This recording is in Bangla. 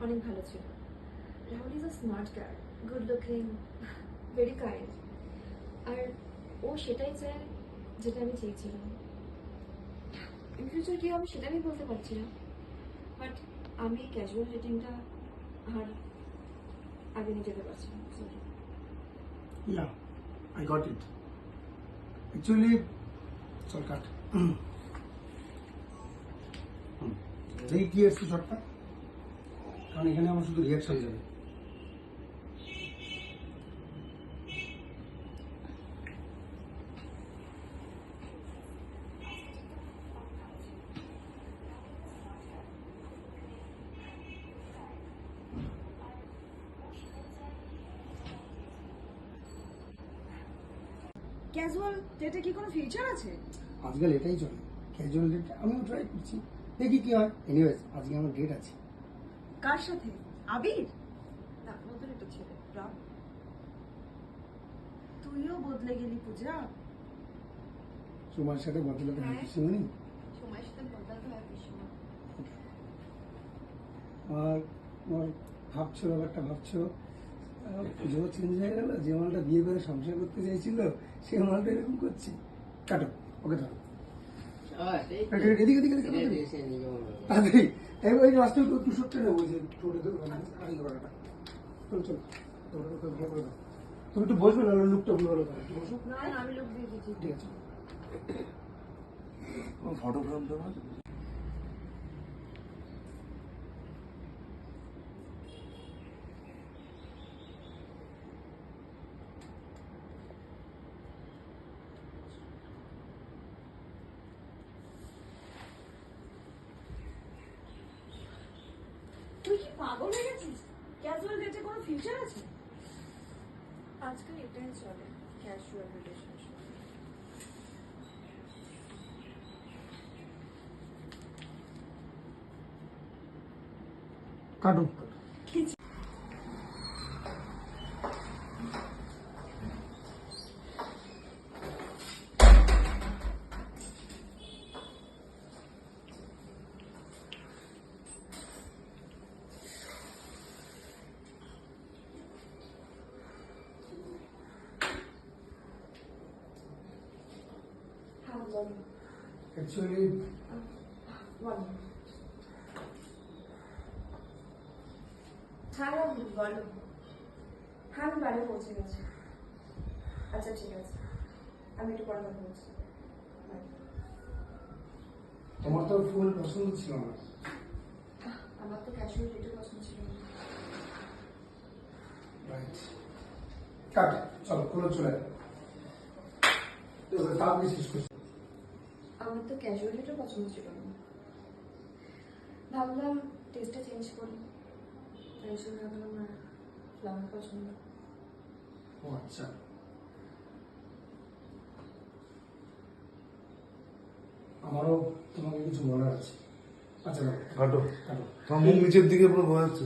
অনেক ভালো ছিল। Rahul is a smart guy, good looking, very kind. আর ও সেটাই চায় যেটা আমি চেয়েছিলাম। ইন ফিউচার কি হবে সেটা আমি বলতে পারছি না, বাট আমি ক্যাজুয়াল ডেটিংটা আর আগে নিয়ে যেতে পারছি না। Sorry. Yeah, I got it. Actually, চল কাট। দেখি কি আসছে শর্টটা, কারণ এখানে আমার শুধু রিয়াকশন যাবে। ক্যাজুয়াল ডেটে কি কোনো ফিউচার আছে? আজকাল এটাই চলে, ক্যাজুয়াল ডেট। আমিও ট্রাই করছি, দেখি কি হয়। এনিওয়েজ, আজকে আমার ডেট আছে। কার সাথে? আবির? না, নতুন একটা ছেলে, রাম। তুইও বদলে গেলি পূজা। তোমার সাথে বদলাতে হয় হ্যাঁ। শুনি। সময়ের সাথে বদলাতে হয় ভীষণ। আর তোমার ভাবছো ব্যাপারটা ভাবছো, পুজো চেঞ্জ হয়ে গেল। যে মালটা বিয়ে করে সংসার করতে চাইছিল সে মালটা এরকম করছে। কাটো, ওকে ধরো। এদিকে এদিকে তাড়াতাড়ি ওই রাস্তা একটু সরতে নেবো, যে টোটো করাটা। চলো চলো, তুমি একটু বসবে না, লুকটা ভুল হলো। একটু বসো। না না, আমি লোক দিয়ে দিচ্ছি। ঠিক আছে। ফটো ফ্রেম দেওয়া তুই কি পাগল হয়ে গেছিস? ক্যাজুয়াল ডেটে কোনো ফিউচার আছে? আজকাল এটাই চলে, ক্যাজুয়াল রিলেশনশিপ। কাটো। হ্যাঁ বলো। অ্যাকচুয়ালি বলো। হ্যাঁ রাহুল, বলো। হ্যাঁ, আমি বাড়ি পৌঁছে গেছি। আচ্ছা ঠিক আছে, আমি একটু পরে কথা বলছি। Bye. তোমার তো ফুল পছন্দ ছিল না। আমার তো ক্যাজুয়াল ডেটে পছন্দ ছিল না। রাইট, কাট। চলো খুলে চলে তাপ শেষ করছি। আমার তো ক্যাজুয়াল ডেটে পছন্দ ছিল না, ভাবলাম টেস্টটা চেঞ্জ করি, তাই হিসেবে ভাবলাম না ফ্লাওয়ার পছন্দ। ও আচ্ছা, আমারও তোমাকে কিছু বলার আছে। আচ্ছা কাটো কাটো। তোমার মুখ নিচের দিকে পুরো বোঝা যাচ্ছে।